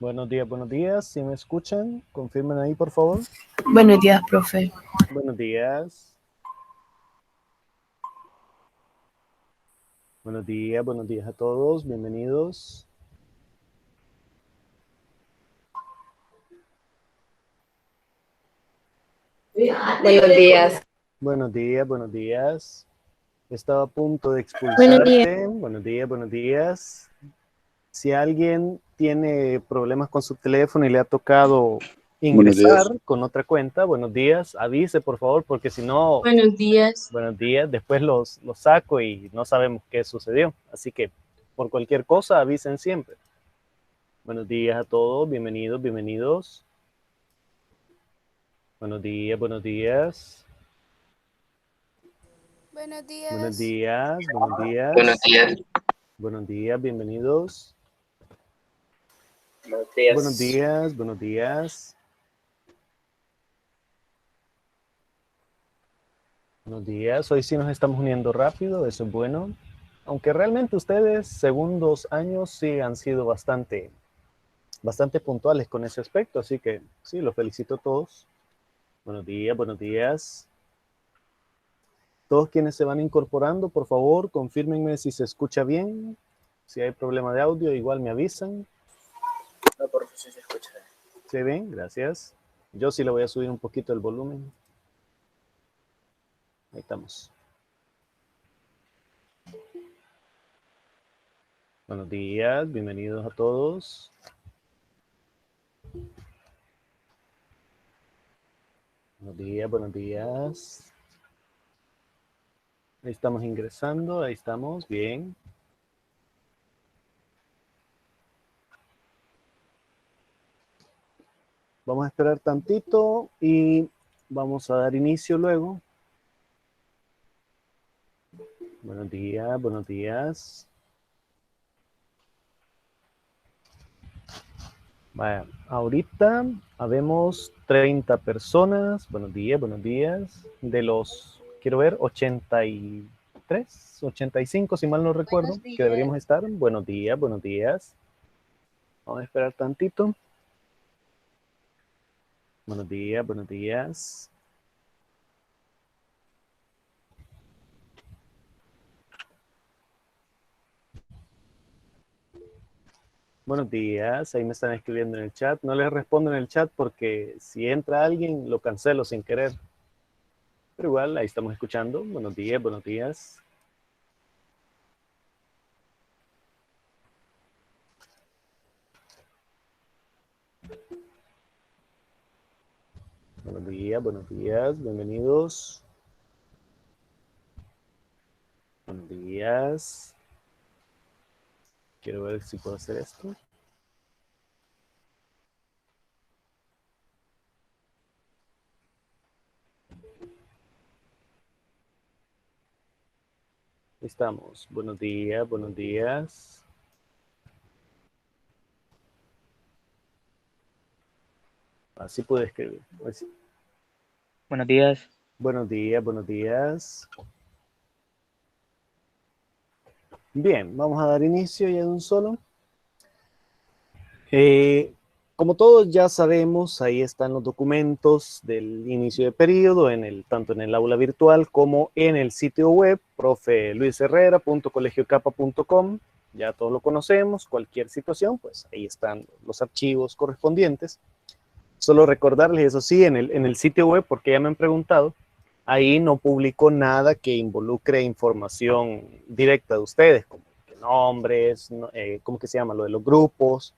Buenos días. ¿Sí me escuchan? Confirmen ahí, por favor. Buenos días, profe. Buenos días. Buenos días a todos. Bienvenidos. Buenos días. Buenos días, buenos días. Estaba a punto de Buenos días. expulsarte. Buenos días. Si alguien tiene problemas con su teléfono y le ha tocado Buenos ingresar días. con otra cuenta, buenos días, avise por favor, porque si no, Buenos días. buenos días, después los saco y no sabemos qué sucedió. Así que por cualquier cosa avisen siempre. Buenos días a todos, bienvenidos, bienvenidos. Buenos días, buenos días. Buenos días. Buenos días, buenos días. Buenos días. Buenos días, bienvenidos. Buenos días. Buenos días, buenos días. Buenos días, hoy sí nos estamos uniendo rápido, eso es bueno. Aunque realmente ustedes, según 2 años, sí han sido bastante puntuales con ese aspecto, así que sí, los felicito a todos. Buenos días, buenos días. Todos quienes se van incorporando, por favor, confírmenme si se escucha bien. Si hay problema de audio, igual me avisan. No, por si se escucha. ¿Se ven? Gracias. Yo sí le voy a subir un poquito el volumen. Ahí estamos. Buenos días, bienvenidos a todos. Buenos días, buenos días. Ahí estamos ingresando, ahí estamos, bien. Vamos a esperar tantito y vamos a dar inicio luego. Buenos días, buenos días. Vaya, ahorita habemos 30 personas. Buenos días, buenos días. De los, quiero ver, 83, 85, si mal no recuerdo, que deberíamos estar. Buenos días, buenos días. Vamos a esperar tantito. Buenos días, buenos días. Buenos días, ahí me están escribiendo en el chat. No les respondo en el chat porque si entra alguien lo cancelo sin querer. Pero igual, ahí estamos escuchando. Buenos días, buenos días. Buenos días, bienvenidos. Buenos días. Quiero ver si puedo hacer esto. Ahí estamos. Buenos días, buenos días. Así puedo escribir. Así. Buenos días. Buenos días, buenos días. Bien, vamos a dar inicio ya de un solo. Como todos ya sabemos, ahí están los documentos del inicio de periodo, tanto en el aula virtual como en el sitio web, profeluisherrera.colegiocapa.com. Ya todos lo conocemos, cualquier situación, pues ahí están los archivos correspondientes. Solo recordarles, eso sí, en el sitio web, porque ya me han preguntado, ahí no publico nada que involucre información directa de ustedes, como nombres, ¿cómo que se llama? Lo de los grupos,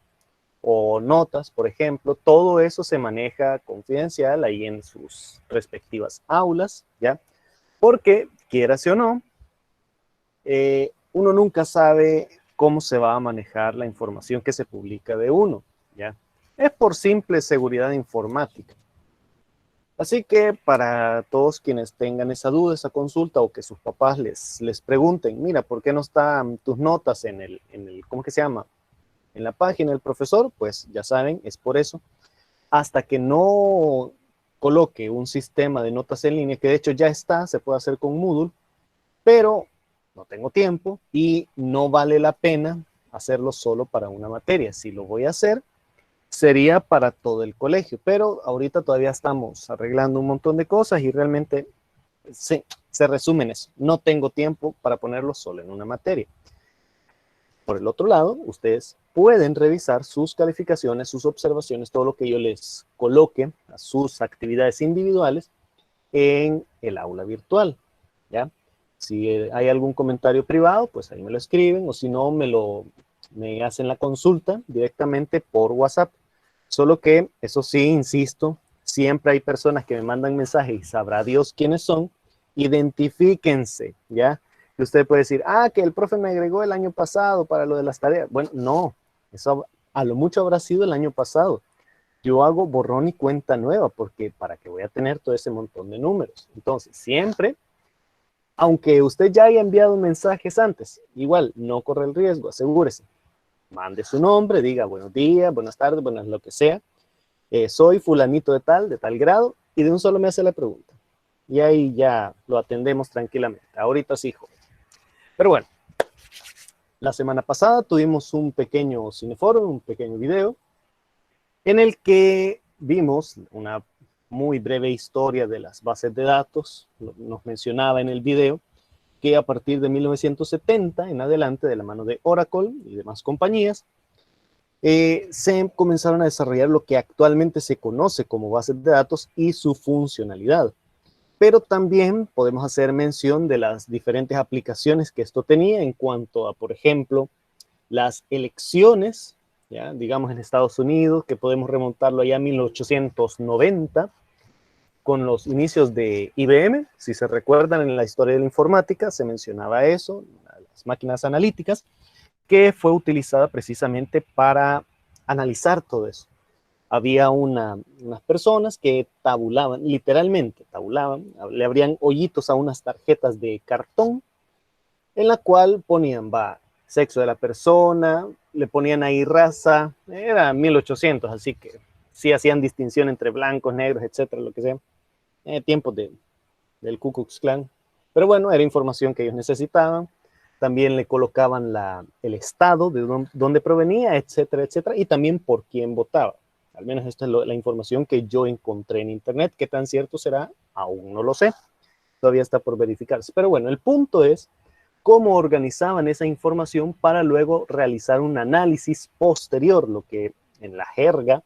o notas, por ejemplo, todo eso se maneja confidencial ahí en sus respectivas aulas, ¿ya? Porque, quieras o no, uno nunca sabe cómo se va a manejar la información que se publica de uno, ¿ya? Es por simple seguridad informática. Así que para todos quienes tengan esa duda, esa consulta, o que sus papás les pregunten, mira, ¿por qué no están tus notas en el ¿cómo que se llama? En la página del profesor, pues ya saben, es por eso. Hasta que no coloque un sistema de notas en línea, que de hecho ya está, se puede hacer con Moodle, pero no tengo tiempo y no vale la pena hacerlo solo para una materia. Si lo voy a hacer, sería para todo el colegio, pero ahorita todavía estamos arreglando un montón de cosas y realmente se resume en eso. No tengo tiempo para ponerlo solo en una materia. Por el otro lado, ustedes pueden revisar sus calificaciones, sus observaciones, todo lo que yo les coloque a sus actividades individuales en el aula virtual, ¿ya? Si hay algún comentario privado, pues ahí me lo escriben, o si no, me hacen la consulta directamente por WhatsApp. Solo que, eso sí, insisto, siempre hay personas que me mandan mensajes y sabrá Dios quiénes son. Identifíquense, ¿ya? Que usted puede decir, que el profe me agregó el año pasado para lo de las tareas. Bueno, no, eso a lo mucho habrá sido el año pasado. Yo hago borrón y cuenta nueva, porque para qué voy a tener todo ese montón de números. Entonces, siempre, aunque usted ya haya enviado mensajes antes, igual, no corre el riesgo, asegúrese. Mande su nombre, diga buenos días, buenas tardes, buenas lo que sea. Soy fulanito de tal grado, y de un solo me hace la pregunta. Y ahí ya lo atendemos tranquilamente. Ahorita sí, joven. Pero bueno, la semana pasada tuvimos un pequeño cineforo, un pequeño video, en el que vimos una muy breve historia de las bases de datos. Nos mencionaba en el video que a partir de 1970 en adelante, de la mano de Oracle y demás compañías, se comenzaron a desarrollar lo que actualmente se conoce como bases de datos y su funcionalidad. Pero también podemos hacer mención de las diferentes aplicaciones que esto tenía en cuanto a, por ejemplo, las elecciones, ¿ya? Digamos en Estados Unidos, que podemos remontarlo allá a 1890, con los inicios de IBM. Si se recuerdan, en la historia de la informática se mencionaba eso, las máquinas analíticas, que fue utilizada precisamente para analizar todo eso. Había unas personas que tabulaban, literalmente tabulaban, le abrían hoyitos a unas tarjetas de cartón, en la cual ponían, sexo de la persona, le ponían ahí raza, era 1800, así que sí hacían distinción entre blancos, negros, etcétera, lo que sea. Tiempos del Ku Klux Klan. Pero bueno, era información que ellos necesitaban. También le colocaban el estado de dónde provenía, etcétera, etcétera, y también por quién votaba. Al menos esta es la información que yo encontré en internet. ¿Qué tan cierto será? Aún no lo sé. Todavía está por verificarse. Pero bueno, el punto es cómo organizaban esa información para luego realizar un análisis posterior, lo que en la jerga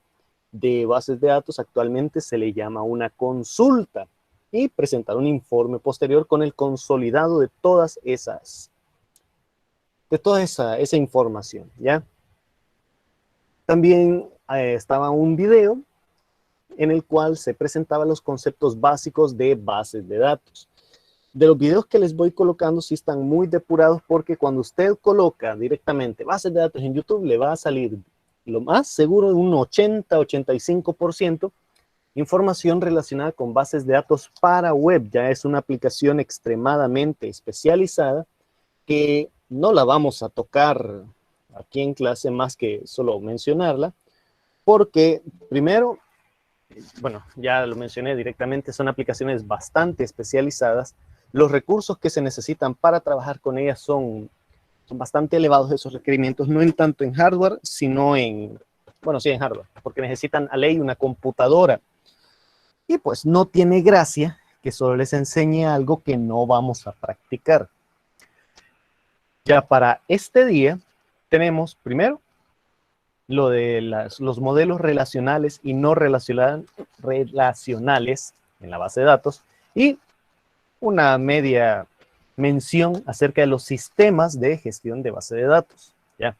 de bases de datos actualmente se le llama una consulta, y presentar un informe posterior con el consolidado de toda esa información, ¿ya? También estaba un video en el cual se presentaban los conceptos básicos de bases de datos. De los videos que les voy colocando sí están muy depurados, porque cuando usted coloca directamente bases de datos en YouTube, le va a salir lo más seguro de un 80-85% información relacionada con bases de datos para web. Ya es una aplicación extremadamente especializada que no la vamos a tocar aquí en clase más que solo mencionarla, porque primero, bueno, ya lo mencioné directamente, son aplicaciones bastante especializadas. Los recursos que se necesitan para trabajar con ellas son bastante elevados, esos requerimientos, no en tanto en hardware, sino en hardware, porque necesitan a ley una computadora. Y pues no tiene gracia que solo les enseñe algo que no vamos a practicar. Ya para este día tenemos primero lo de los modelos relacionales y no relacionales en la base de datos, y una media mención acerca de los sistemas de gestión de base de datos. ¿Ya?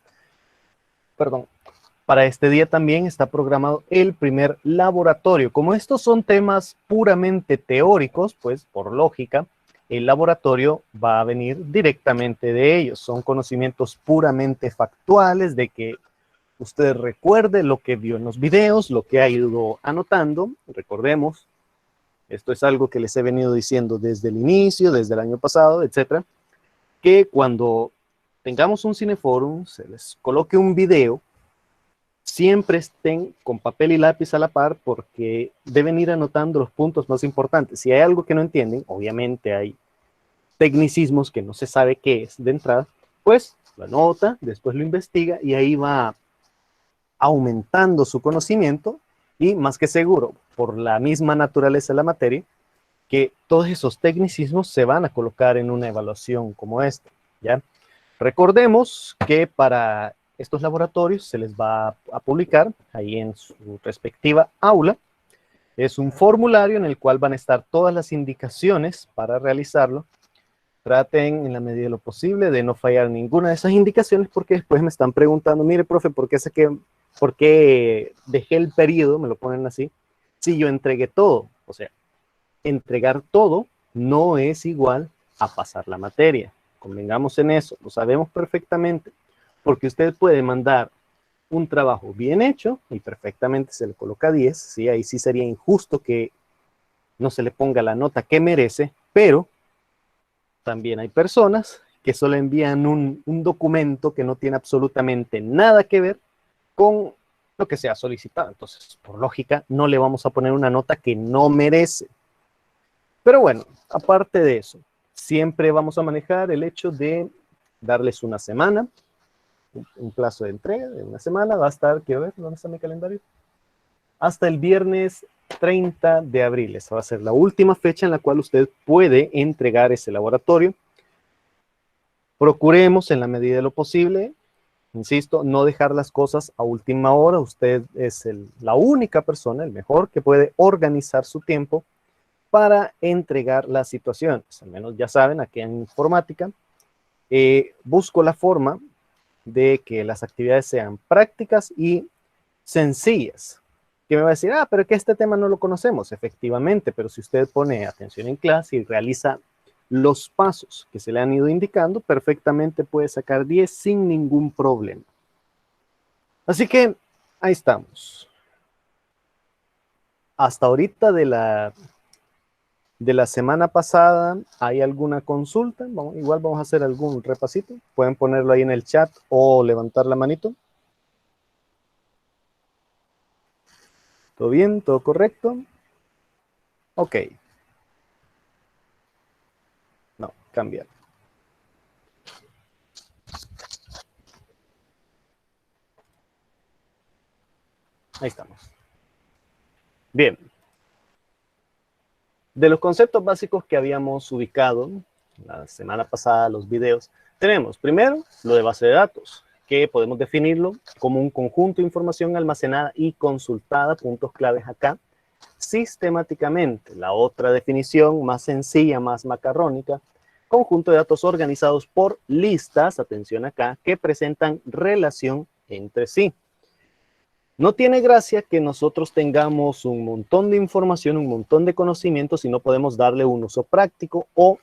Perdón. Para este día también está programado el primer laboratorio. Como estos son temas puramente teóricos, pues por lógica, el laboratorio va a venir directamente de ellos. Son conocimientos puramente factuales, de que usted recuerde lo que vio en los videos, lo que ha ido anotando. Recordemos, esto es algo que les he venido diciendo desde el inicio, desde el año pasado, etcétera, que cuando tengamos un cineforum, se les coloque un video, siempre estén con papel y lápiz a la par, porque deben ir anotando los puntos más importantes. Si hay algo que no entienden, obviamente hay tecnicismos que no se sabe qué es de entrada, pues lo anota, después lo investiga y ahí va aumentando su conocimiento y más que seguro, por la misma naturaleza de la materia, que todos esos tecnicismos se van a colocar en una evaluación como esta, ¿ya? Recordemos que para estos laboratorios se les va a publicar ahí en su respectiva aula. Es un formulario en el cual van a estar todas las indicaciones para realizarlo. Traten en la medida de lo posible de no fallar ninguna de esas indicaciones porque después me están preguntando, mire, profe, ¿por qué dejé el periodo? Me lo ponen así. Si yo entregué todo, o sea, entregar todo no es igual a pasar la materia. Convengamos en eso, lo sabemos perfectamente, porque usted puede mandar un trabajo bien hecho y perfectamente se le coloca 10, ¿sí? Ahí sí sería injusto que no se le ponga la nota que merece, pero también hay personas que solo envían un documento que no tiene absolutamente nada que ver con lo que se ha solicitado. Entonces, por lógica, no le vamos a poner una nota que no merece. Pero bueno, aparte de eso, siempre vamos a manejar el hecho de darles una semana, un plazo de entrega de una semana. Va a estar, quiero ver, ¿dónde está mi calendario? Hasta el viernes 30 de abril. Esa va a ser la última fecha en la cual usted puede entregar ese laboratorio. Procuremos en la medida de lo posible, insisto, no dejar las cosas a última hora. Usted es la única persona, el mejor, que puede organizar su tiempo para entregar las situaciones. Al menos ya saben, aquí en informática, busco la forma de que las actividades sean prácticas y sencillas. Que me va a decir, pero que este tema no lo conocemos. Efectivamente, pero si usted pone atención en clase y realiza los pasos que se le han ido indicando, perfectamente puede sacar 10 sin ningún problema. Así que ahí estamos. Hasta ahorita de la semana pasada, ¿hay alguna consulta? Igual vamos a hacer algún repasito. Pueden ponerlo ahí en el chat o levantar la manito. ¿Todo bien? ¿Todo correcto? Ok. No, cambiar. Ahí estamos. Bien. De los conceptos básicos que habíamos ubicado la semana pasada, los videos, tenemos primero lo de base de datos, que podemos definirlo como un conjunto de información almacenada y consultada, puntos claves acá, sistemáticamente. La otra definición, más sencilla, más macarrónica, conjunto de datos organizados por listas, atención acá, que presentan relación entre sí. No tiene gracia que nosotros tengamos un montón de información, un montón de conocimientos y no podemos darle un uso práctico o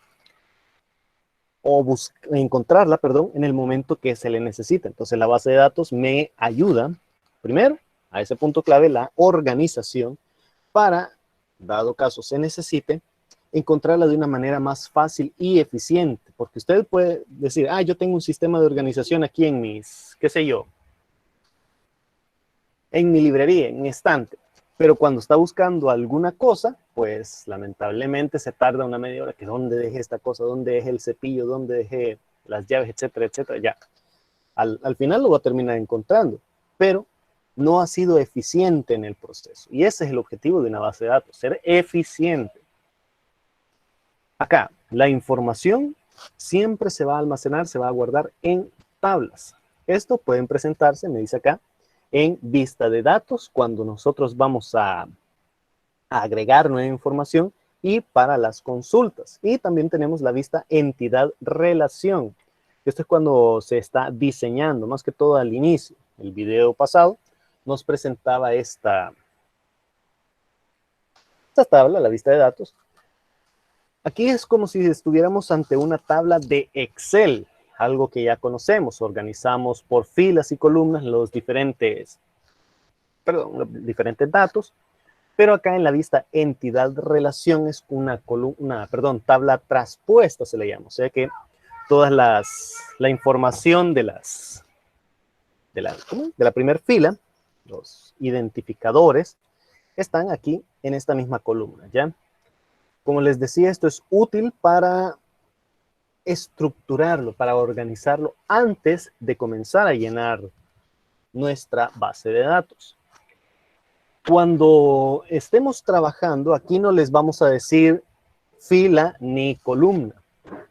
encontrarla, en el momento que se le necesita. Entonces la base de datos me ayuda, primero, a ese punto clave, la organización, para, dado caso se necesite, encontrarla de una manera más fácil y eficiente. Porque usted puede decir, yo tengo un sistema de organización aquí en mis, qué sé yo, en mi librería, en mi estante. Pero cuando está buscando alguna cosa, pues lamentablemente se tarda una media hora, que dónde dejé esta cosa, dónde dejé el cepillo, dónde dejé las llaves, etcétera, etcétera. Ya, al final lo va a terminar encontrando, pero no ha sido eficiente en el proceso. Y ese es el objetivo de una base de datos, ser eficiente. Acá, la información siempre se va a almacenar, se va a guardar en tablas. Esto pueden presentarse, me dice acá, en vista de datos, cuando nosotros vamos a agregar nueva información, y para las consultas. Y también tenemos la vista entidad relación. Esto es cuando se está diseñando, más que todo al inicio. El video pasado nos presentaba esta tabla, la vista de datos. Aquí es como si estuviéramos ante una tabla de Excel, algo que ya conocemos. Organizamos por filas y columnas los diferentes datos, pero acá en la vista entidad relación es una tabla traspuesta, se le llama. O sea que toda la información de la primera fila, los identificadores, están aquí en esta misma columna, ¿ya? Como les decía, esto es útil para estructurarlo, para organizarlo antes de comenzar a llenar nuestra base de datos. Cuando estemos trabajando, aquí no les vamos a decir fila ni columna.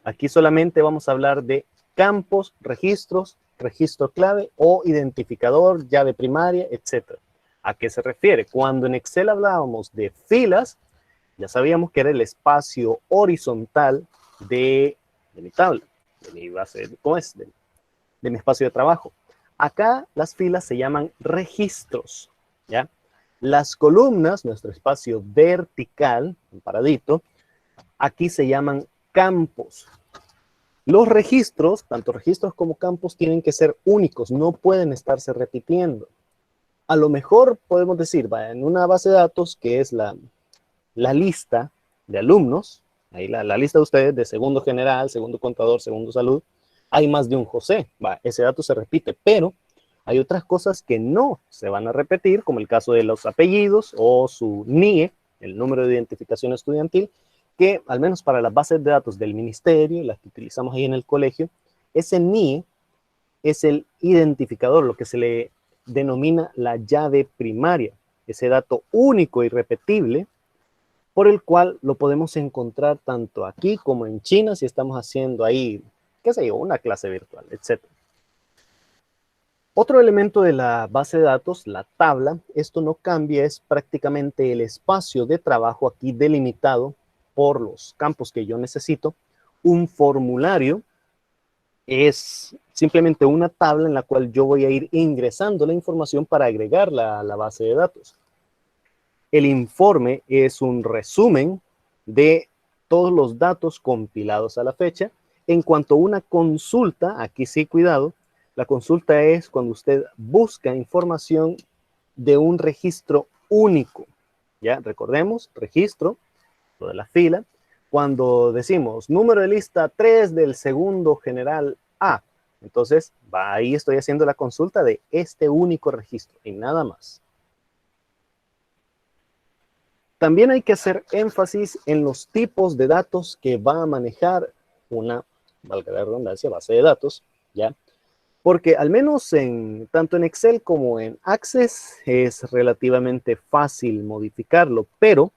Aquí solamente vamos a hablar de campos, registros, registro clave o identificador, llave primaria, etc. ¿A qué se refiere? Cuando en Excel hablábamos de filas, ya sabíamos que era el espacio horizontal de mi tabla, de mi base, ¿cómo es? De mi espacio de trabajo. Acá las filas se llaman registros, ¿ya? Las columnas, nuestro espacio vertical, un paradito, aquí se llaman campos. Los registros, tanto registros como campos, tienen que ser únicos, no pueden estarse repitiendo. A lo mejor podemos decir, en una base de datos que es la lista de alumnos, ahí la lista de ustedes de segundo general, segundo contador, segundo salud, hay más de un José, ese dato se repite, pero hay otras cosas que no se van a repetir, como el caso de los apellidos o su NIE, el número de identificación estudiantil, que al menos para las bases de datos del ministerio, las que utilizamos ahí en el colegio, ese NIE es el identificador, lo que se le denomina la llave primaria, ese dato único y repetible, por el cual lo podemos encontrar tanto aquí como en China, si estamos haciendo ahí, qué sé yo, una clase virtual, etc. Otro elemento de la base de datos, la tabla, esto no cambia, es prácticamente el espacio de trabajo aquí delimitado por los campos que yo necesito. Un formulario es simplemente una tabla en la cual yo voy a ir ingresando la información para agregarla a la base de datos. El informe es un resumen de todos los datos compilados a la fecha. En cuanto a una consulta, aquí sí, cuidado, la consulta es cuando usted busca información de un registro único. Ya, recordemos, registro, lo de la fila. Cuando decimos número de lista 3 del segundo general A, entonces ahí estoy haciendo la consulta de este único registro y nada más. También hay que hacer énfasis en los tipos de datos que va a manejar una, valga la redundancia, base de datos, ¿ya? Porque al menos tanto en Excel como en Access es relativamente fácil modificarlo, pero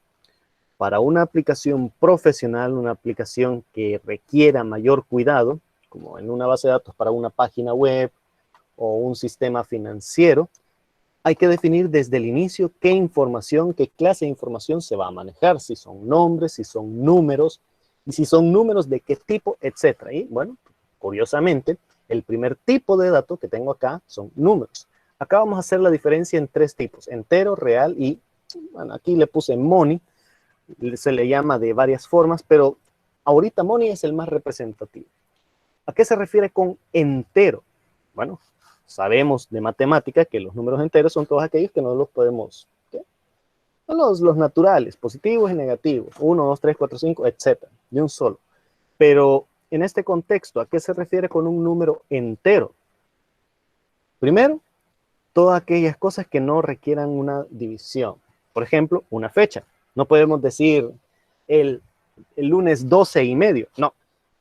para una aplicación profesional, una aplicación que requiera mayor cuidado, como en una base de datos para una página web o un sistema financiero, hay que definir desde el inicio qué información, qué clase de información se va a manejar, si son nombres, si son números, y si son números de qué tipo, etc. Y bueno, curiosamente, el primer tipo de dato que tengo acá son números. Acá vamos a hacer la diferencia en tres tipos, entero, real y, bueno, aquí le puse money, se le llama de varias formas, pero ahorita money es el más representativo. ¿A qué se refiere con entero? Bueno, sabemos de matemática que los números enteros son todos aquellos que no los podemos, ¿qué? Son los naturales, positivos y negativos, 1, 2, 3, 4, 5, etc. De un solo. Pero en este contexto, ¿a qué se refiere con un número entero? Primero, todas aquellas cosas que no requieran una división. Por ejemplo, una fecha. No podemos decir el lunes 12 y medio. No,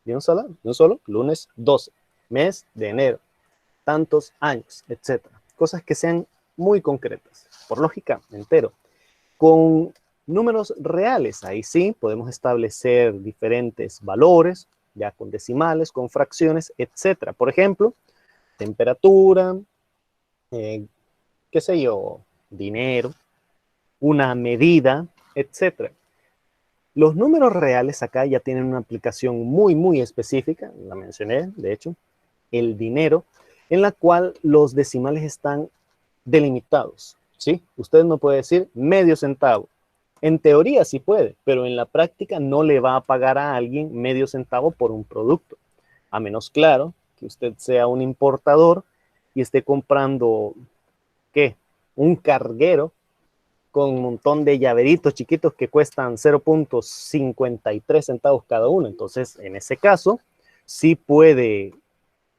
de un solo, lunes 12, mes de enero, tantos años, etc. Cosas que sean muy concretas. Por lógica, entero. Con números reales, ahí sí podemos establecer diferentes valores, ya con decimales, con fracciones, etc. Por ejemplo, temperatura, qué sé yo, dinero, una medida, etc. Los números reales acá ya tienen una aplicación muy, muy específica, la mencioné, de hecho, el dinero, en la cual los decimales están delimitados, ¿sí? Usted no puede decir medio centavo. En teoría sí puede, pero en la práctica no le va a pagar a alguien medio centavo por un producto. A menos, claro, que usted sea un importador y esté comprando, ¿qué? Un carguero con un montón de llaveritos chiquitos que cuestan 0.53 centavos cada uno. Entonces, en ese caso, sí puede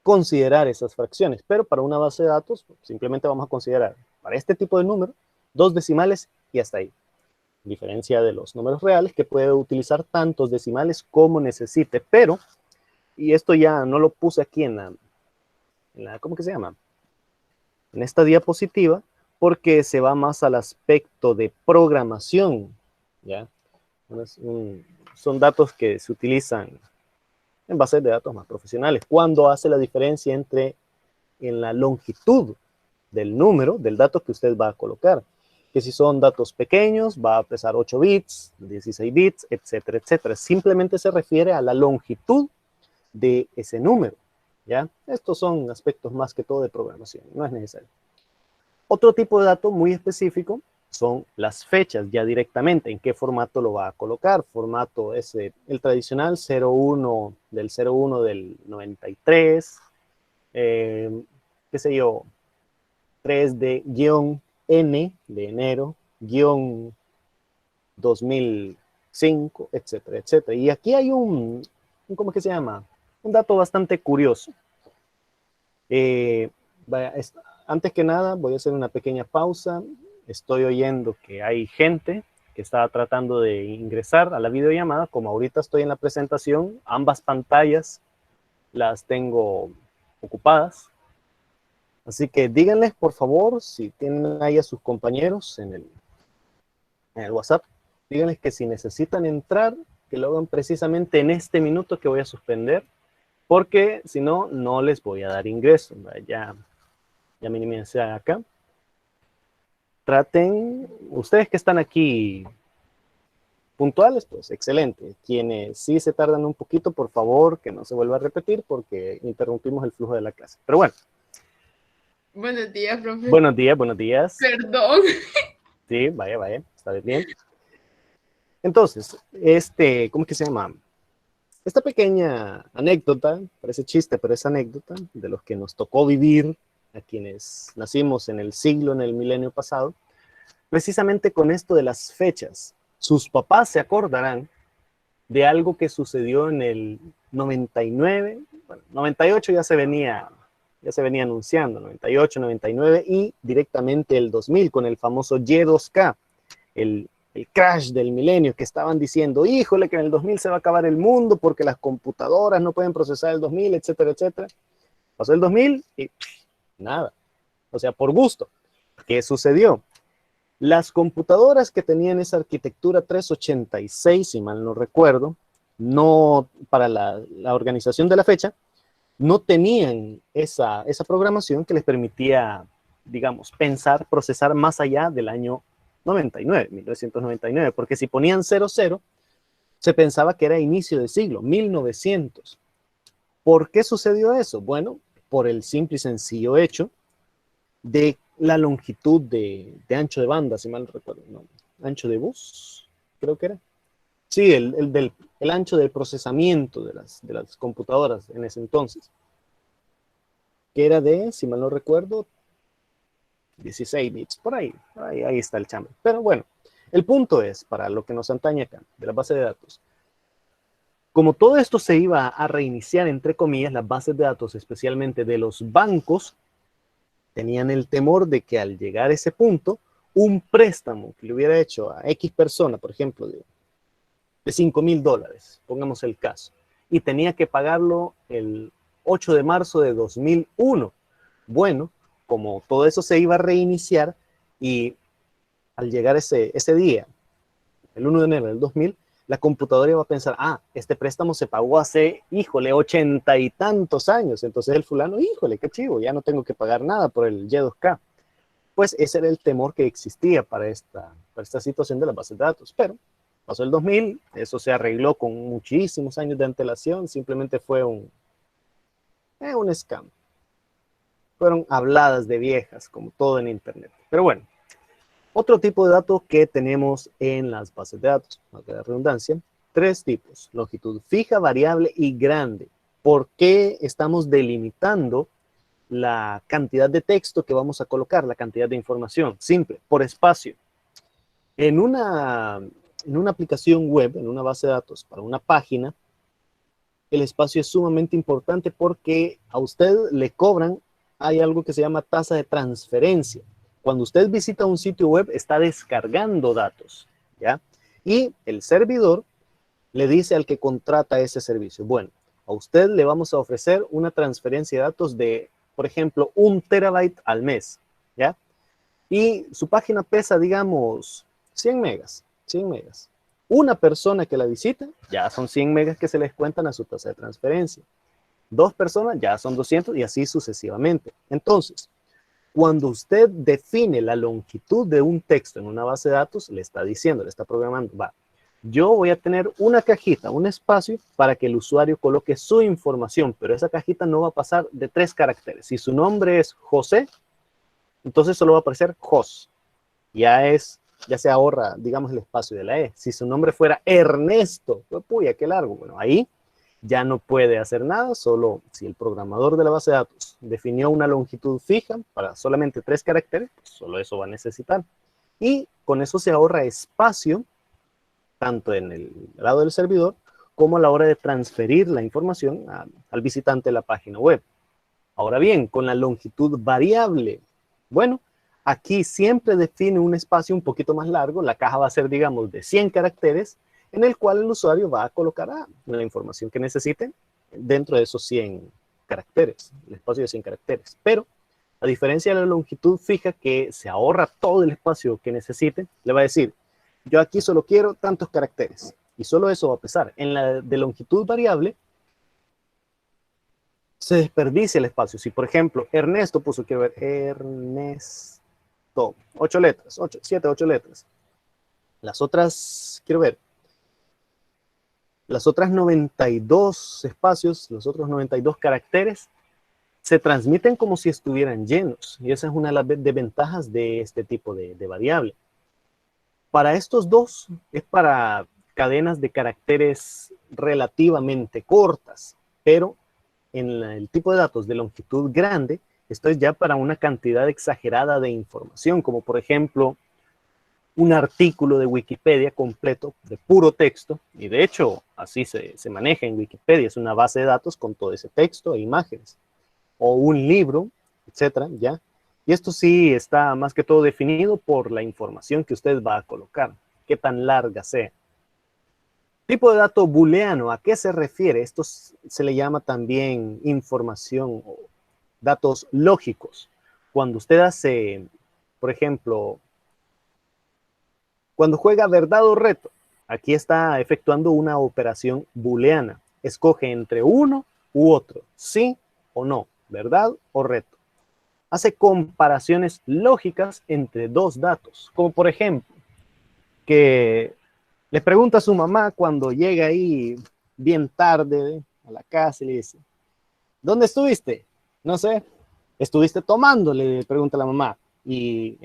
considerar esas fracciones, pero para una base de datos simplemente vamos a considerar para este tipo de número 2 decimales y hasta ahí. A diferencia de los números reales que puede utilizar tantos decimales como necesite, pero, y esto ya no lo puse aquí en la ¿cómo que se llama? en esta diapositiva porque se va más al aspecto de programación, ¿ya? Son datos que se utilizan en bases de datos más profesionales. Cuando hace la diferencia en la longitud del número, del dato que usted va a colocar. Que si son datos pequeños, va a pesar 8 bits, 16 bits, etcétera, etcétera. Simplemente se refiere a la longitud de ese número, ¿ya? Estos son aspectos más que todo de programación, no es necesario. Otro tipo de dato muy específico son las fechas, ya directamente, en qué formato lo va a colocar. Formato es el tradicional 01 del 93, qué sé yo, 3 de guión N de enero, guión 2005, etcétera, etcétera. Y aquí hay ¿cómo es que se llama? Un dato bastante curioso. Antes que nada, voy a hacer una pequeña pausa. Estoy oyendo que hay gente que está tratando de ingresar a la videollamada. Como ahorita estoy en la presentación, ambas pantallas las tengo ocupadas. Así que díganles, por favor, si tienen ahí a sus compañeros en el WhatsApp, díganles que si necesitan entrar, que lo hagan precisamente en este minuto que voy a suspender, porque si no, no les voy a dar ingreso. Ya minimicé acá. Traten, ustedes que están aquí puntuales, pues excelente. Quienes sí se tardan un poquito, por favor, que no se vuelva a repetir, porque interrumpimos el flujo de la clase. Pero bueno. Buenos días, profe. Buenos días, buenos días. Perdón. Sí, vaya, está bien. Entonces, ¿cómo es que se llama? Esta pequeña anécdota, parece chiste, pero es anécdota, de los que nos tocó vivir, a quienes nacimos en el milenio pasado, precisamente con esto de las fechas. Sus papás se acordarán de algo que sucedió en el 99, bueno, 98 ya se venía anunciando, 98, 99 y directamente el 2000 con el famoso Y2K, el crash del milenio, que estaban diciendo, híjole, que en el 2000 se va a acabar el mundo porque las computadoras no pueden procesar el 2000, etcétera, etcétera. Pasó el 2000 y nada, o sea, por gusto. ¿Qué sucedió? Las computadoras que tenían esa arquitectura 386, si mal no recuerdo, no para la organización de la fecha, no tenían esa programación que les permitía, digamos, pensar, procesar más allá del año 1999, porque si ponían 00, se pensaba que era inicio de siglo, 1900. ¿Por qué sucedió eso? Bueno, por el simple y sencillo hecho de la longitud de ancho de banda, si mal no recuerdo, ¿no? Ancho de bus, creo que era. Sí, el ancho del procesamiento de las computadoras en ese entonces, que era de, si mal no recuerdo, 16 bits, por ahí está el chambre. Pero bueno, el punto es, para lo que nos atañe acá, de la base de datos, como todo esto se iba a reiniciar, entre comillas, las bases de datos, especialmente de los bancos, tenían el temor de que al llegar a ese punto, un préstamo que le hubiera hecho a X persona, por ejemplo, de $5,000, pongamos el caso, y tenía que pagarlo el 8 de marzo de 2001. Bueno, como todo eso se iba a reiniciar y al llegar ese día, el 1 de enero del 2000, la computadora iba a pensar, este préstamo se pagó hace, híjole, 80 y tantos años. Entonces el fulano, híjole, qué chivo, ya no tengo que pagar nada por el Y2K. Pues ese era el temor que existía para esta situación de las bases de datos. Pero pasó el 2000, eso se arregló con muchísimos años de antelación, simplemente fue un scam. Fueron habladas de viejas, como todo en internet. Pero bueno, otro tipo de dato que tenemos en las bases de datos, más de la redundancia, 3 tipos: longitud fija, variable y grande. ¿Por qué estamos delimitando la cantidad de texto que vamos a colocar, la cantidad de información? Simple, por espacio. En una aplicación web, en una base de datos para una página, el espacio es sumamente importante porque a usted le cobran, hay algo que se llama tasa de transferencia. Cuando usted visita un sitio web, está descargando datos, ¿ya? Y el servidor le dice al que contrata ese servicio, bueno, a usted le vamos a ofrecer una transferencia de datos de, por ejemplo, 1 terabyte al mes. ¿ya? Y su página pesa, digamos, 100 megas, 100 megas. Una persona que la visita, ya son 100 megas que se les cuentan a su tasa de transferencia. 2 personas, ya son 200 y así sucesivamente. Entonces, cuando usted define la longitud de un texto en una base de datos, le está diciendo, le está programando, va, yo voy a tener una cajita, un espacio para que el usuario coloque su información, pero esa cajita no va a pasar de 3 caracteres. Si su nombre es José, entonces solo va a aparecer Jos. Ya se ahorra, digamos, el espacio de la E. Si su nombre fuera Ernesto, pues puya, qué largo. Bueno, ahí ya no puede hacer nada, solo si el programador de la base de datos definió una longitud fija para solamente 3 caracteres, pues solo eso va a necesitar. Y con eso se ahorra espacio, tanto en el lado del servidor, como a la hora de transferir la información al visitante de la página web. Ahora bien, con la longitud variable, bueno, aquí siempre define un espacio un poquito más largo, la caja va a ser, digamos, de 100 caracteres, en el cual el usuario va a colocar la información que necesite dentro de esos 100 caracteres, el espacio de 100 caracteres. Pero, a diferencia de la longitud fija, que se ahorra todo el espacio que necesite, le va a decir, yo aquí solo quiero tantos caracteres, y solo eso va a pesar. En la de longitud variable, se desperdicia el espacio. Si, por ejemplo, Ernesto puso, quiero ver, Ernesto, 8 letras, 7, 8 letras. Las otras, quiero ver, las otras 92 espacios, los otros 92 caracteres, se transmiten como si estuvieran llenos. Y esa es una de las desventajas de este tipo de variable. Para estos dos, es para cadenas de caracteres relativamente cortas, pero en el tipo de datos de longitud grande, esto es ya para una cantidad exagerada de información, como por ejemplo, un artículo de Wikipedia completo de puro texto, y de hecho así se maneja en Wikipedia, es una base de datos con todo ese texto e imágenes, o un libro, etcétera, ¿ya? Y esto sí está más que todo definido por la información que usted va a colocar, qué tan larga sea. Tipo de dato booleano, ¿a qué se refiere? Esto se le llama también información o datos lógicos. Cuando usted hace, por ejemplo, cuando juega verdad o reto, aquí está efectuando una operación booleana. Escoge entre uno u otro, sí o no, verdad o reto. Hace comparaciones lógicas entre dos datos, como por ejemplo, que le pregunta a su mamá cuando llega ahí bien tarde a la casa y le dice, ¿dónde estuviste? No sé. ¿Estuviste tomando? Le pregunta la mamá. Y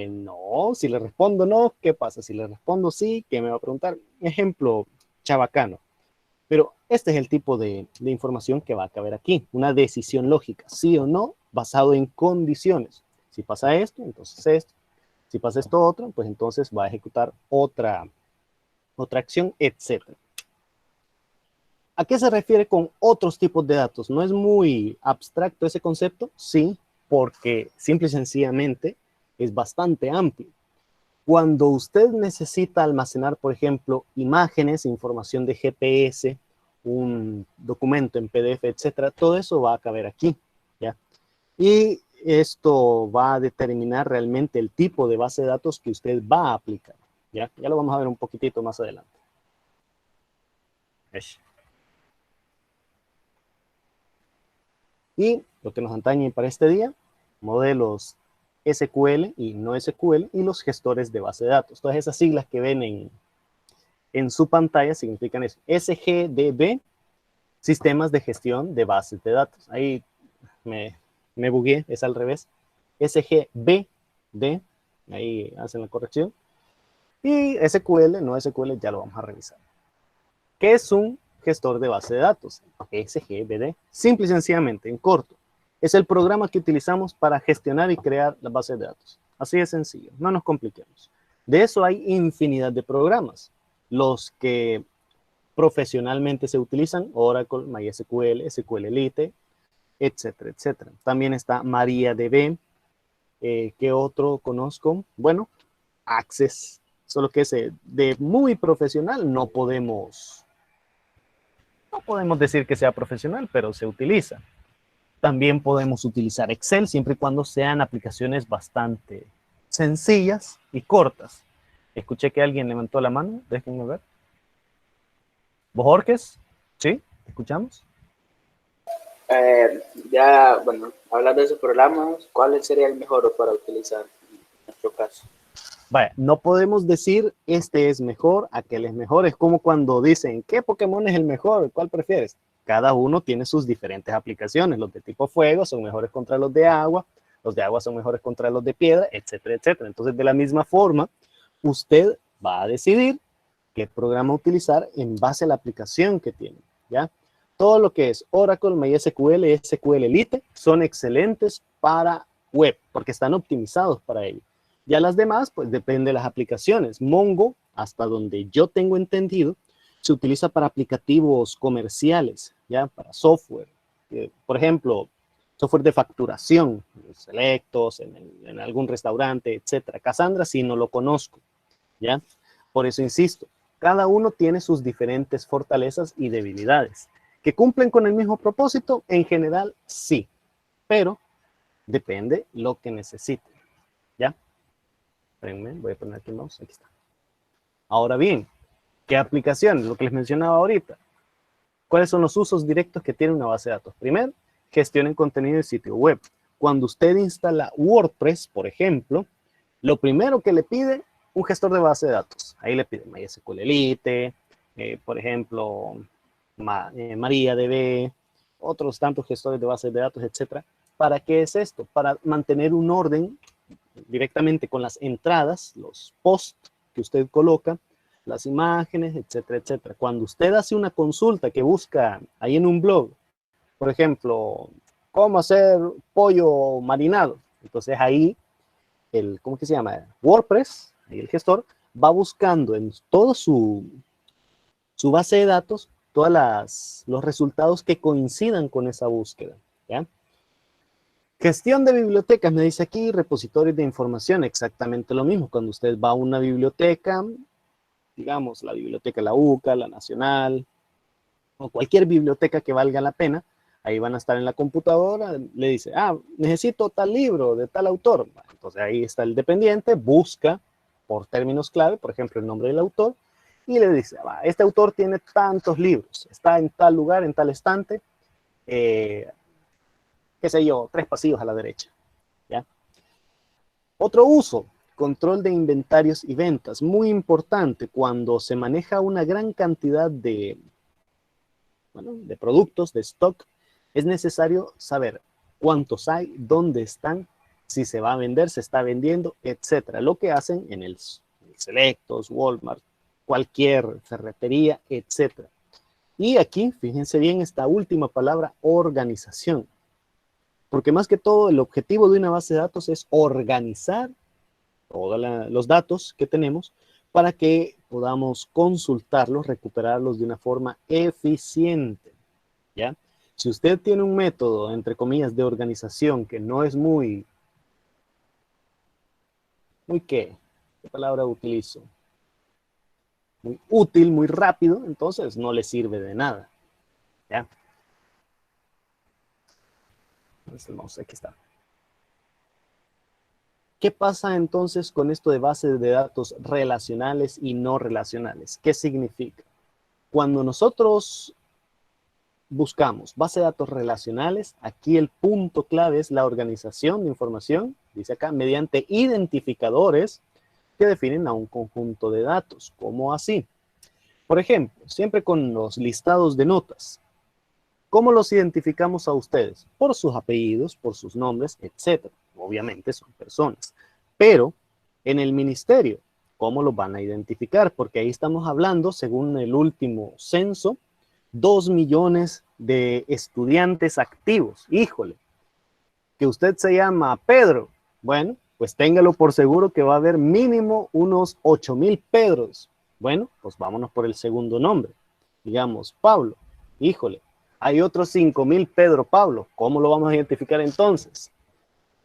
no, si le respondo no, ¿qué pasa? Si le respondo sí, ¿qué me va a preguntar? Ejemplo chabacano. Pero este es el tipo de información que va a caber aquí. Una decisión lógica, sí o no, basado en condiciones. Si pasa esto, entonces esto. Si pasa esto otro, pues entonces va a ejecutar otra acción, etc. ¿A qué se refiere con otros tipos de datos? ¿No es muy abstracto ese concepto? Sí, porque simple y sencillamente es bastante amplio. Cuando usted necesita almacenar, por ejemplo, imágenes, información de GPS, un documento en PDF, etcétera, todo eso va a caber aquí, ¿ya? Y esto va a determinar realmente el tipo de base de datos que usted va a aplicar, ¿ya? Ya lo vamos a ver un poquitito más adelante. Y lo que nos atañe para este día, modelos SQL y no SQL y los gestores de base de datos. Todas esas siglas que ven en su pantalla significan eso. SGDB, sistemas de gestión de bases de datos. Ahí me bugué, es al revés. SGBD, ahí hacen la corrección. Y SQL, no SQL, ya lo vamos a revisar. ¿Qué es un gestor de base de datos? SGBD. Simple y sencillamente, en corto, es el programa que utilizamos para gestionar y crear las bases de datos. Así de sencillo, no nos compliquemos. De eso hay infinidad de programas. Los que profesionalmente se utilizan, Oracle, MySQL, SQLite, etcétera, etcétera. También está MariaDB. ¿Qué otro conozco? Bueno, Access. Solo que ese de muy profesional no podemos decir que sea profesional, pero se utiliza. También podemos utilizar Excel siempre y cuando sean aplicaciones bastante sencillas y cortas. Escuché que alguien levantó la mano, déjenme ver. ¿Vos, Jorges? ¿Sí? ¿Te escuchamos? Ya, bueno, hablando de esos programas, ¿cuál sería el mejor para utilizar en nuestro caso? Vaya, no podemos decir este es mejor, aquel es mejor. Es como cuando dicen, ¿qué Pokémon es el mejor? ¿Cuál prefieres? Cada uno tiene sus diferentes aplicaciones. Los de tipo fuego son mejores contra los de agua son mejores contra los de piedra, etcétera, etcétera. Entonces, de la misma forma, usted va a decidir qué programa utilizar en base a la aplicación que tiene, ¿ya? Todo lo que es Oracle, MySQL, SQLite son excelentes para web, porque están optimizados para ello. Ya las demás, pues depende de las aplicaciones. Mongo, hasta donde yo tengo entendido, se utiliza para aplicativos comerciales, ya, para software. Por ejemplo, software de facturación, Selectos, en algún restaurante, etcétera. Cassandra sí no lo conozco, ¿ya? Por eso insisto, cada uno tiene sus diferentes fortalezas y debilidades. ¿Que cumplen con el mismo propósito? En general, sí, pero depende lo que necesiten, ¿ya? Espérenme, voy a poner aquí el mouse, aquí está. Ahora bien, ¿qué aplicaciones? Lo que les mencionaba ahorita. ¿Cuáles son los usos directos que tiene una base de datos? Primero, gestionen contenido de sitio web. Cuando usted instala WordPress, por ejemplo, lo primero que le pide un gestor de base de datos. Ahí le pide MySQLite, por ejemplo, MariaDB, otros tantos gestores de bases de datos, etcétera. ¿Para qué es esto? Para mantener un orden directamente con las entradas, los posts que usted coloca, las imágenes, etcétera, etcétera. Cuando usted hace una consulta que busca ahí en un blog, por ejemplo, cómo hacer pollo marinado, entonces ahí ¿cómo que se llama? WordPress, ahí el gestor, va buscando en todo su base de datos todos los resultados que coincidan con esa búsqueda, ¿ya? Gestión de bibliotecas, me dice aquí, repositorios de información, exactamente lo mismo. Cuando usted va a una biblioteca, digamos, la biblioteca La UCA, la Nacional, o cualquier biblioteca que valga la pena, ahí van a estar en la computadora, le dice, necesito tal libro de tal autor. Entonces ahí está el dependiente, busca por términos clave, por ejemplo, el nombre del autor, y le dice, este autor tiene tantos libros, está en tal lugar, en tal estante, qué sé yo, 3 pasillos a la derecha, ¿ya? Otro uso, control de inventarios y ventas, muy importante cuando se maneja una gran cantidad de productos, de stock, es necesario saber cuántos hay, dónde están, si se va a vender, se está vendiendo, etcétera. Lo que hacen en el Selectos, Walmart, cualquier ferretería, etcétera. Y aquí, fíjense bien esta última palabra, organización. Porque más que todo, el objetivo de una base de datos es organizar todos los datos que tenemos para que podamos consultarlos, recuperarlos de una forma eficiente, ¿ya? Si usted tiene un método, entre comillas, de organización que no es ¿qué palabra utilizo? Muy útil, muy rápido, entonces no le sirve de nada, ¿ya? Aquí está. ¿Qué pasa entonces con esto de bases de datos relacionales y no relacionales? ¿Qué significa? Cuando nosotros buscamos base de datos relacionales, aquí el punto clave es la organización de información, dice acá, mediante identificadores que definen a un conjunto de datos. ¿Cómo así? Por ejemplo, siempre con los listados de notas. ¿Cómo los identificamos a ustedes? Por sus apellidos, por sus nombres, etc. Obviamente son personas. Pero en el ministerio, ¿cómo los van a identificar? Porque ahí estamos hablando, según el último censo, 2 millones de estudiantes activos. Híjole, que usted se llama Pedro. Bueno, pues téngalo por seguro que va a haber mínimo unos 8,000 Pedros. Bueno, pues vámonos por el segundo nombre. Digamos, Pablo. Híjole, hay otros 5,000 Pedro Pablo. ¿Cómo lo vamos a identificar entonces?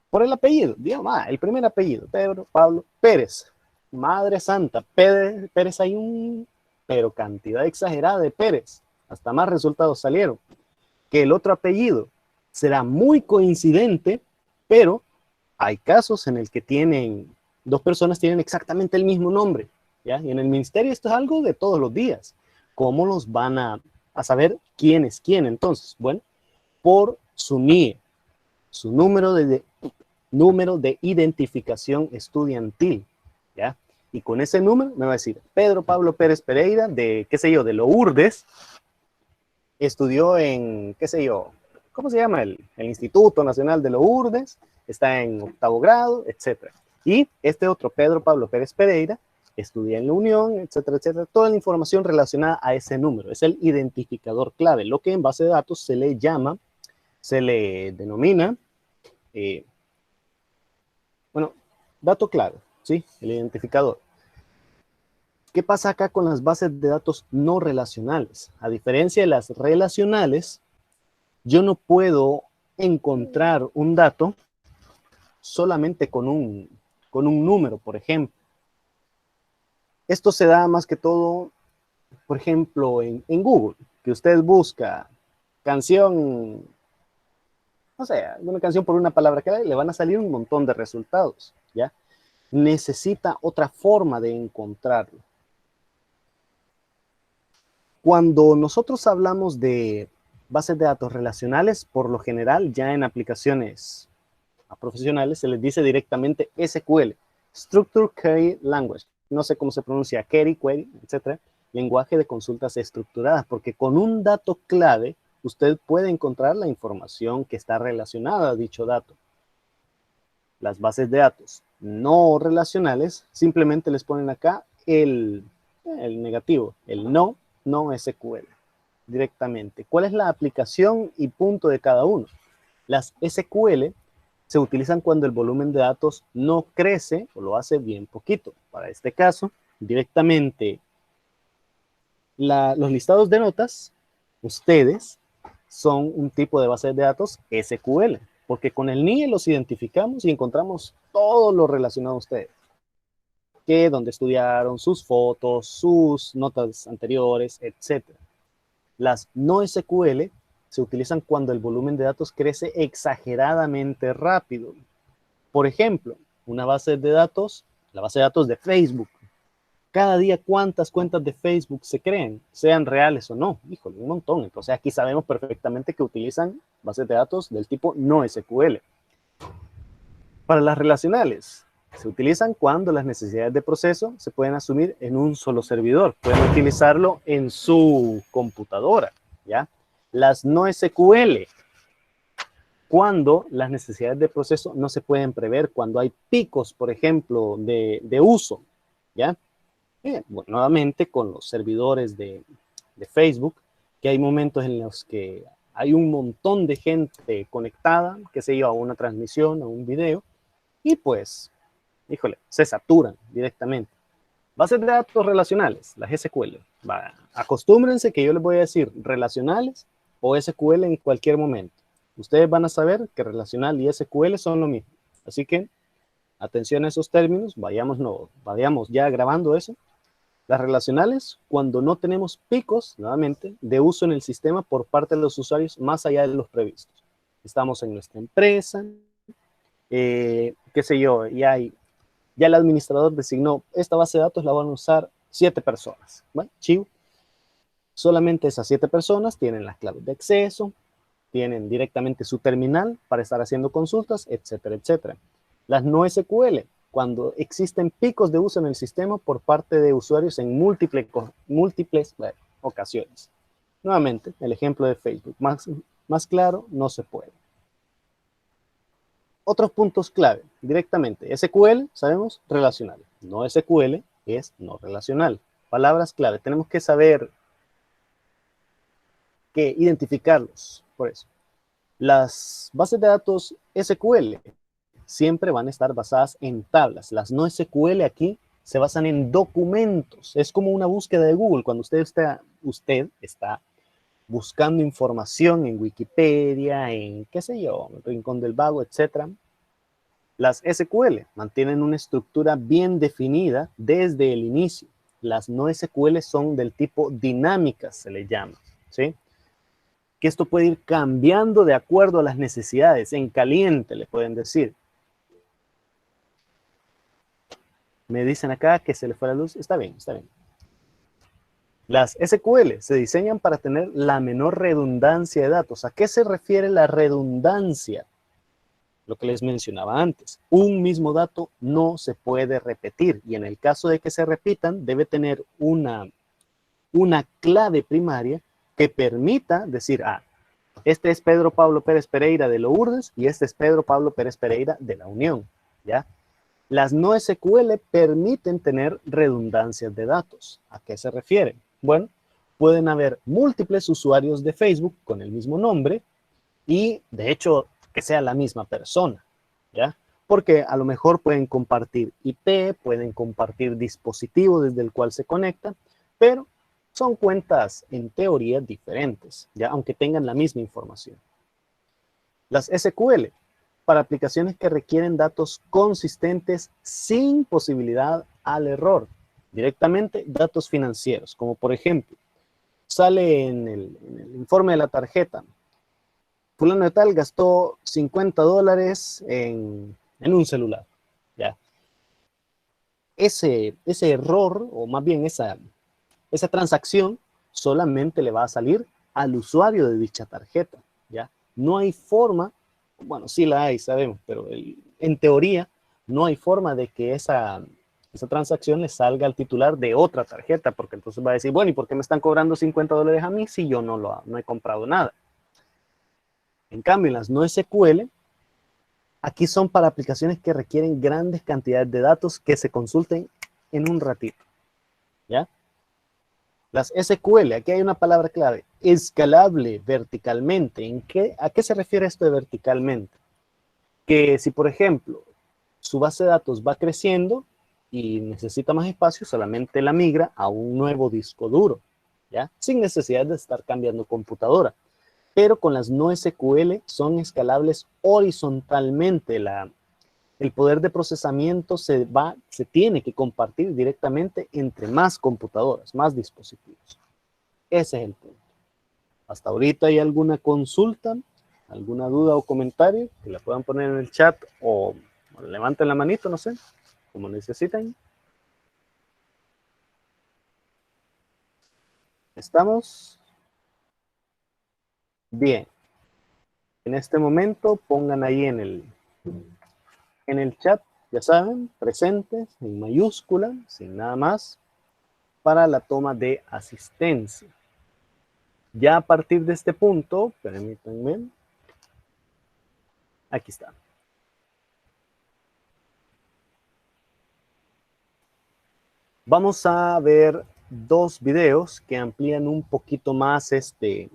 Por el apellido. Digamos, el primer apellido. Pedro, Pablo, Pérez. Madre santa, Pérez hay pero cantidad exagerada de Pérez. Hasta más resultados salieron. Que el otro apellido. será muy coincidente, pero hay casos en el que dos personas tienen exactamente el mismo nombre, ¿ya? Y en el ministerio esto es algo de todos los días. ¿Cómo los van a saber quién es quién entonces? Bueno, por su NIE, su número de identificación estudiantil, ¿ya? Y con ese número me va a decir, Pedro Pablo Pérez Pereira, de, qué sé yo, de Lourdes, estudió en, qué sé yo, ¿cómo se llama? El Instituto Nacional de Lourdes, está en 8º grado, etcétera. Y este otro, Pedro Pablo Pérez Pereira, estudia en la Unión, etcétera, etcétera. Toda la información relacionada a ese número. Es el identificador clave, lo que en base de datos se le llama, se le denomina, bueno, dato clave, ¿sí? El identificador. ¿Qué pasa acá con las bases de datos no relacionales? A diferencia de las relacionales, yo no puedo encontrar un dato solamente con un número, por ejemplo. Esto se da más que todo, por ejemplo, en Google, que usted busca canción, no sé, una canción por una palabra clave, le van a salir un montón de resultados, ¿ya? Necesita otra forma de encontrarlo. Cuando nosotros hablamos de bases de datos relacionales, por lo general, ya en aplicaciones profesionales, se les dice directamente SQL, Structured Query Language. No sé cómo se pronuncia, query, etcétera. Lenguaje de consultas estructuradas, porque con un dato clave, usted puede encontrar la información que está relacionada a dicho dato. Las bases de datos no relacionales, simplemente les ponen acá el negativo, el no SQL, directamente. ¿Cuál es la aplicación y punto de cada uno? Las SQL se utilizan cuando el volumen de datos no crece o lo hace bien poquito. Para este caso, directamente los listados de notas, ustedes son un tipo de base de datos SQL, porque con el NIE los identificamos y encontramos todo lo relacionado a ustedes. Que dónde estudiaron, sus fotos, sus notas anteriores, etc. Las no SQL se utilizan cuando el volumen de datos crece exageradamente rápido. Por ejemplo, una base de datos, la base de datos de Facebook. Cada día, ¿cuántas cuentas de Facebook se crean? Sean reales o no. Híjole, un montón. Entonces, aquí sabemos perfectamente que utilizan bases de datos del tipo no SQL. Para las relacionales, se utilizan cuando las necesidades de proceso se pueden asumir en un solo servidor. Pueden utilizarlo en su computadora, ¿ya? Las no SQL, cuando las necesidades de proceso no se pueden prever, cuando hay picos, por ejemplo, de uso, ¿ya? Bueno, nuevamente con los servidores de Facebook, que hay momentos en los que hay un montón de gente conectada, que se lleva a una transmisión, a un video, y pues, híjole, se saturan directamente. Bases de datos relacionales, las SQL. Acostúmbrense que yo les voy a decir relacionales o SQL en cualquier momento. Ustedes van a saber que relacional y SQL son lo mismo. Así que, atención a esos términos, vayamos ya grabando eso. Las relacionales, cuando no tenemos picos, nuevamente, de uso en el sistema por parte de los usuarios más allá de los previstos. Estamos en nuestra empresa, qué sé yo, ya el administrador designó, esta base de datos la van a usar 7 personas. Bueno, chivo. Solamente esas 7 personas tienen las claves de acceso, tienen directamente su terminal para estar haciendo consultas, etcétera, etcétera. Las no SQL, cuando existen picos de uso en el sistema por parte de usuarios en múltiples ocasiones. Nuevamente, el ejemplo de Facebook. Más claro, no se puede. Otros puntos clave, directamente. SQL, sabemos, relacional. No SQL es no relacional. Palabras clave, tenemos que saber que identificarlos. Por eso, las bases de datos SQL siempre van a estar basadas en tablas. Las no SQL aquí se basan en documentos. Es como una búsqueda de Google. Cuando usted está buscando información en Wikipedia, en qué sé yo, Rincón del Vago, etc. Las SQL mantienen una estructura bien definida desde el inicio. Las no SQL son del tipo dinámicas, se le llama, ¿sí? que esto puede ir cambiando de acuerdo a las necesidades, en caliente le pueden decir. Me dicen acá que se le fue la luz, está bien, está bien. Las SQL se diseñan para tener la menor redundancia de datos. ¿A qué se refiere la redundancia? Lo que les mencionaba antes. Un mismo dato no se puede repetir y en el caso de que se repitan debe tener una clave primaria que permita decir, este es Pedro Pablo Pérez Pereira de Lourdes y este es Pedro Pablo Pérez Pereira de La Unión, ¿ya? Las no SQL permiten tener redundancias de datos. ¿A qué se refieren? Bueno, pueden haber múltiples usuarios de Facebook con el mismo nombre y, de hecho, que sea la misma persona, ¿ya? Porque a lo mejor pueden compartir IP, pueden compartir dispositivo desde el cual se conectan, pero son cuentas en teoría diferentes, ¿ya? Aunque tengan la misma información. Las SQL, para aplicaciones que requieren datos consistentes sin posibilidad al error. Directamente datos financieros, como por ejemplo, sale en el informe de la tarjeta, fulano de tal gastó $50 en un celular, ¿ya? Ese error, o más bien esa transacción, solamente le va a salir al usuario de dicha tarjeta, ¿ya? No hay forma, bueno, sí la hay, sabemos, pero en teoría no hay forma de que esa transacción le salga al titular de otra tarjeta, porque entonces va a decir, bueno, ¿y por qué me están cobrando $50 a mí si yo no he comprado nada? En cambio, en las no SQL, aquí son para aplicaciones que requieren grandes cantidades de datos que se consulten en un ratito, ¿ya? Las SQL, aquí hay una palabra clave, escalable verticalmente. ¿A qué se refiere esto de verticalmente? Que si, por ejemplo, su base de datos va creciendo y necesita más espacio, solamente la migra a un nuevo disco duro, ¿ya? Sin necesidad de estar cambiando computadora. Pero con las no SQL son escalables horizontalmente. El poder de procesamiento se tiene que compartir directamente entre más computadoras, más dispositivos. Ese es el punto. Hasta ahorita hay alguna consulta, alguna duda o comentario que la puedan poner en el chat o levanten la manito, no sé, como necesiten. ¿Estamos? Bien. En este momento pongan ahí en el chat, ya saben, presentes en mayúscula, sin nada más, para la toma de asistencia. Ya a partir de este punto, permítanme, aquí está. Vamos a ver dos videos que amplían un poquito más este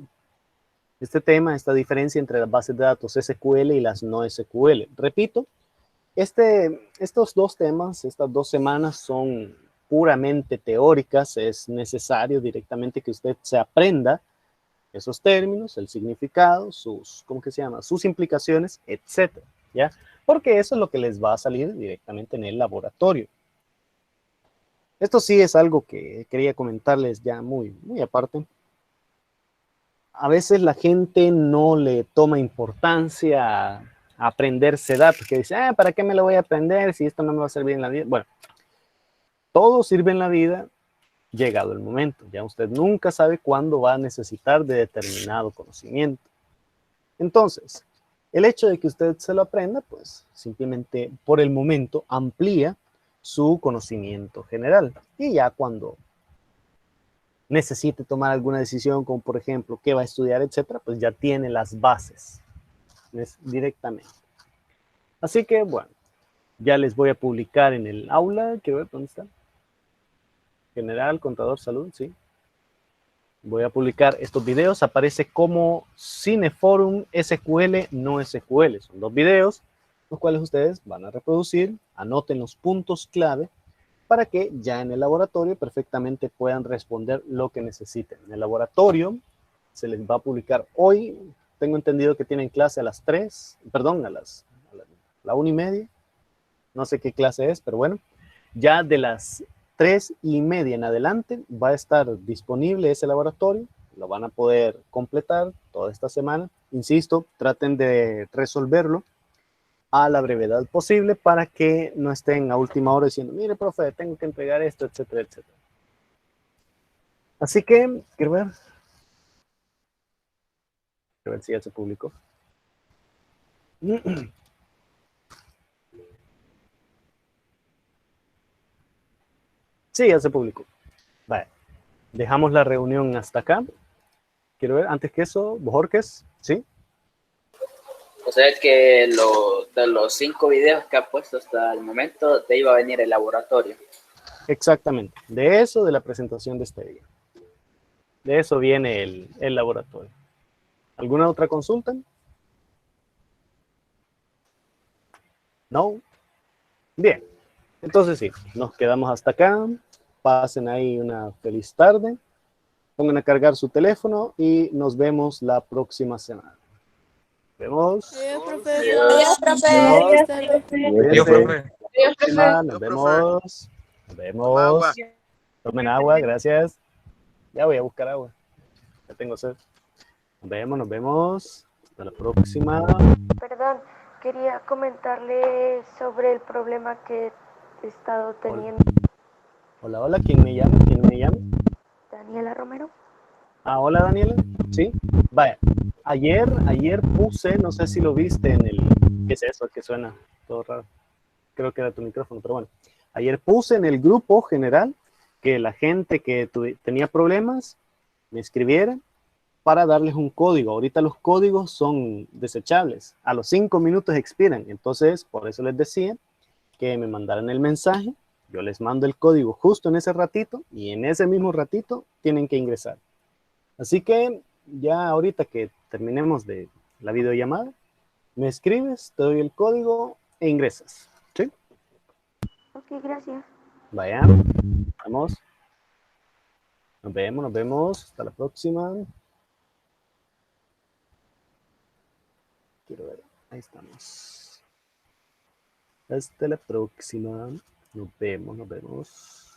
tema, esta diferencia entre las bases de datos SQL y las no SQL. Repito, estos dos temas, estas 2 semanas son puramente teóricas. Es necesario directamente que usted se aprenda esos términos, el significado, ¿cómo que se llama? Sus implicaciones, etcétera, ¿ya? Porque eso es lo que les va a salir directamente en el laboratorio. Esto sí es algo que quería comentarles ya muy aparte. A veces la gente no le toma importancia a aprenderse datos, que dice, ¿para qué me lo voy a aprender si esto no me va a servir en la vida? Bueno, todo sirve en la vida llegado el momento. Ya usted nunca sabe cuándo va a necesitar de determinado conocimiento. Entonces, el hecho de que usted se lo aprenda, pues simplemente por el momento amplía su conocimiento general. Y ya cuando necesite tomar alguna decisión, como por ejemplo, qué va a estudiar, etcétera, pues ya tiene las bases directamente. Así que, bueno, ya les voy a publicar en el aula. Quiero ver, ¿dónde está? General, contador, salud, sí. Voy a publicar estos videos. Aparece como Cineforum SQL, no SQL. Son 2 videos, los cuales ustedes van a reproducir. Anoten los puntos clave para que ya en el laboratorio perfectamente puedan responder lo que necesiten. En el laboratorio se les va a publicar hoy. Tengo entendido que tienen clase a las 3, perdón, a la 1:30. No sé qué clase es, pero bueno. Ya de las 3:30 en adelante va a estar disponible ese laboratorio. Lo van a poder completar toda esta semana. Insisto, traten de resolverlo a la brevedad posible para que no estén a última hora diciendo, mire, profe, tengo que entregar esto, etcétera, etcétera. Así que, quiero ver si ya se publicó. Sí, ya se publicó. Vale. Dejamos la reunión hasta acá. Quiero ver, antes que eso, Bojorques, ¿sí? O sea que de los 5 videos que ha puesto hasta el momento, te iba a venir el laboratorio. Exactamente. De eso, de la presentación de este día. De eso viene el laboratorio. ¿Alguna otra consulta? ¿No? Bien. Entonces sí, nos quedamos hasta acá. Pasen ahí una feliz tarde. Pongan a cargar su teléfono y nos vemos la próxima semana. Nos vemos. Adiós, profe. Adiós. Buenas tardes. Adiós, Cuídense. profe. Adiós, profe. Nos vemos. Nos Toma agua. vemos. Tomen agua, gracias. Ya voy a buscar agua. Ya tengo sed. Nos vemos, nos vemos. Hasta la próxima. Perdón, quería comentarle sobre el problema que he estado teniendo. Hola, hola, ¿quién me llama? ¿Quién me llama? Daniela Romero. Ah, hola, Daniela. Sí. Vaya. Ayer puse, no sé si lo viste en el... ¿Qué es eso? Que suena todo raro. Creo que era tu micrófono, pero bueno. Ayer puse en el grupo general que la gente que tenía problemas me escribiera para darles un código. Ahorita los códigos son desechables. A los 5 minutos expiran. Entonces, por eso les decía que me mandaran el mensaje. Yo les mando el código justo en ese ratito y en ese mismo ratito tienen que ingresar. Así que ya ahorita que terminemos de la videollamada, me escribes, te doy el código e ingresas. ¿Sí? Ok, gracias. Vaya, vamos. Nos vemos, nos vemos. Hasta la próxima. Quiero ver. Ahí estamos. Hasta la próxima. Nos vemos, nos vemos.